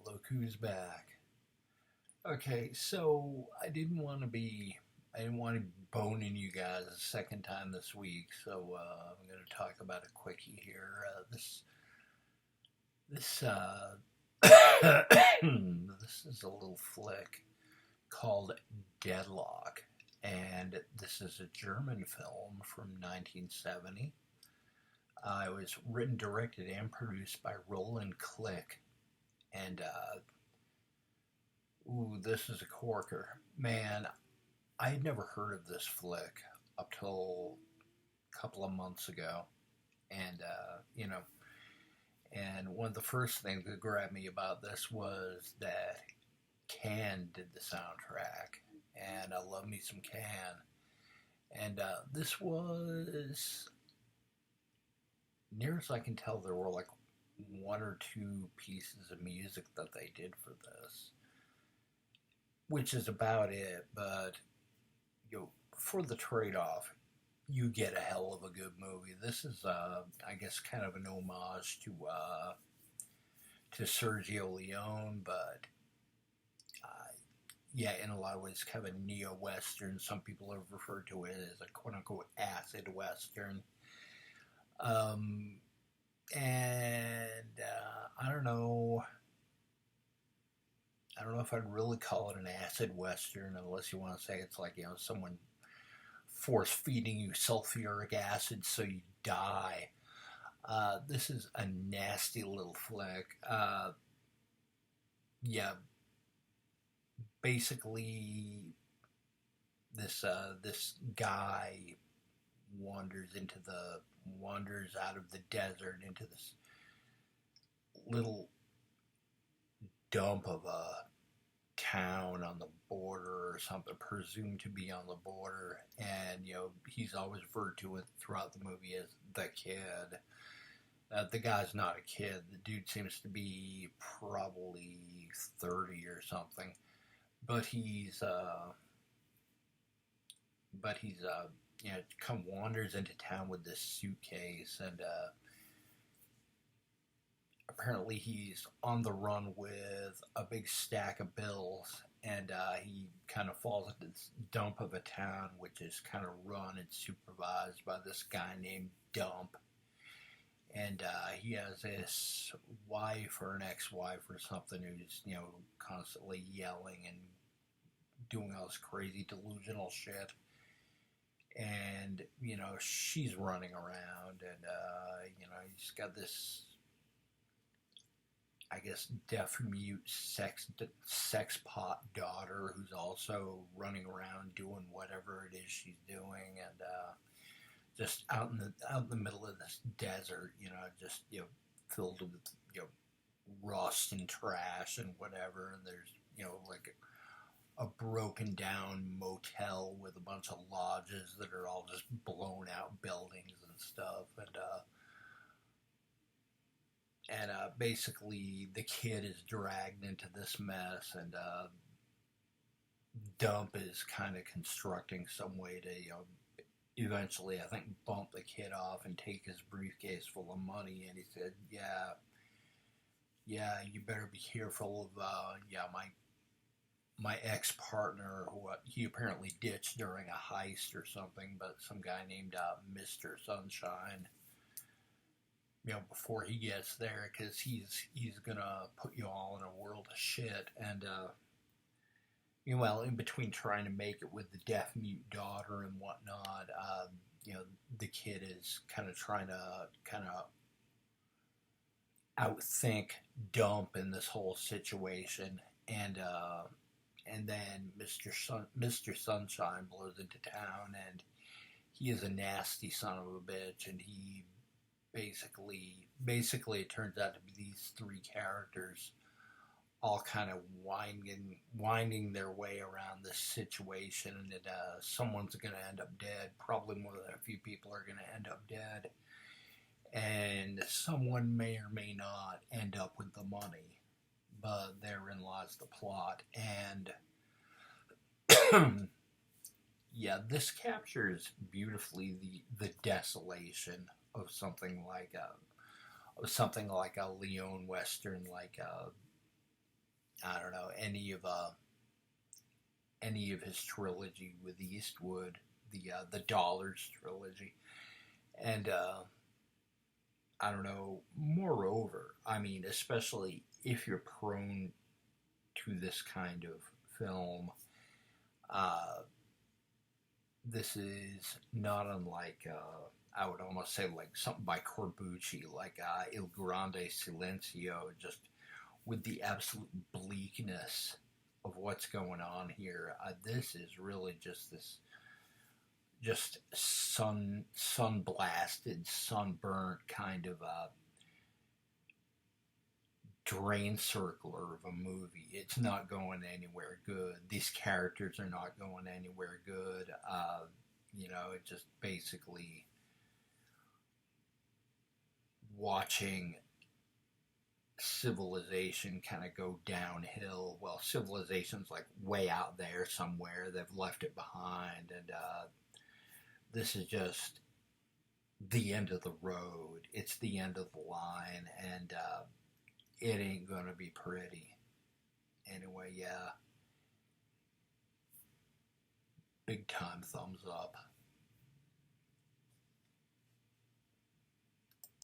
Look who's back. Okay, so I didn't want to be boning you guys a second time this week, so I'm going to talk about a quickie here. This, this is a little flick called Deadlock, and this is a German film from 1970. It was written, directed, and produced by Roland Klick, and this is a corker. Man, I had never heard of this flick up till a couple of months ago. And, and one of the first things that grabbed me about this was that Can did the soundtrack. And I love me some Can. And this was, near as I can tell, there were like one or two pieces of music that they did for this, which is about it. But for the trade-off, you get a hell of a good movie. This is, I guess, kind of an homage to Sergio Leone, but yeah, in a lot of ways, kind of a neo-western. Some people have referred to it as a quote-unquote acid western. And I don't know. I don't know if I'd really call it an acid western, unless you want to say it's like, someone force feeding you sulfuric acid so you die. This is a nasty little flick. Yeah, basically, this guy wanders out of the desert into this little dump of a town on the border or something, presumed to be on the border, and he's always referred to it throughout the movie as the kid. The guy's not a kid. The dude seems to be probably 30 or something, but he's wanders into town with this suitcase, and apparently he's on the run with a big stack of bills, and he kind of falls into this dump of a town, which is kind of run and supervised by this guy named Dump. And he has this wife or an ex-wife or something who's, constantly yelling and doing all this crazy delusional shit. And, she's running around, and, he's got this, I guess, deaf-mute sex pot daughter who's also running around doing whatever it is she's doing, and just out in the middle of this desert, just filled with rust and trash and whatever, and there's like a broken down motel with a bunch of lodges that are all just blown out buildings and stuff, and basically the kid is dragged into this mess, and Dump is kind of constructing some way to eventually, I think, bump the kid off and take his briefcase full of money. And he said, yeah, you better be careful of my ex-partner, who he apparently ditched during a heist or something, but some guy named Mr. Sunshine, before he gets there, because he's gonna put you all in a world of shit. And in between trying to make it with the deaf-mute daughter and whatnot, the kid is kind of trying to outthink Dump in this whole situation, and then Mr. Sunshine blows into town, and he is a nasty son of a bitch, and he basically it turns out to be these three characters all kind of winding their way around this situation, and someone's going to end up dead. Probably more than a few people are going to end up dead, and someone may or may not end up with the money, but therein lies the plot. And yeah, this captures beautifully the desolation of something like a Leone Western, like I don't know, any of his trilogy with Eastwood, the Dollars trilogy, and I don't know. Moreover, I mean, especially if you're prone to this kind of film, uh, this is not unlike. I would almost say like something by Corbucci, like Il Grande Silenzio, just with the absolute bleakness of what's going on here. This is really just this, just sun blasted, sunburnt kind of drain circler of a movie. It's not going anywhere good. These characters are not going anywhere good. It just basically watching civilization kind of go downhill. Well, civilization's like way out there somewhere. They've left it behind, and this is just the end of the road. It's the end of the line, and it ain't gonna be pretty. Anyway, yeah, big time thumbs up.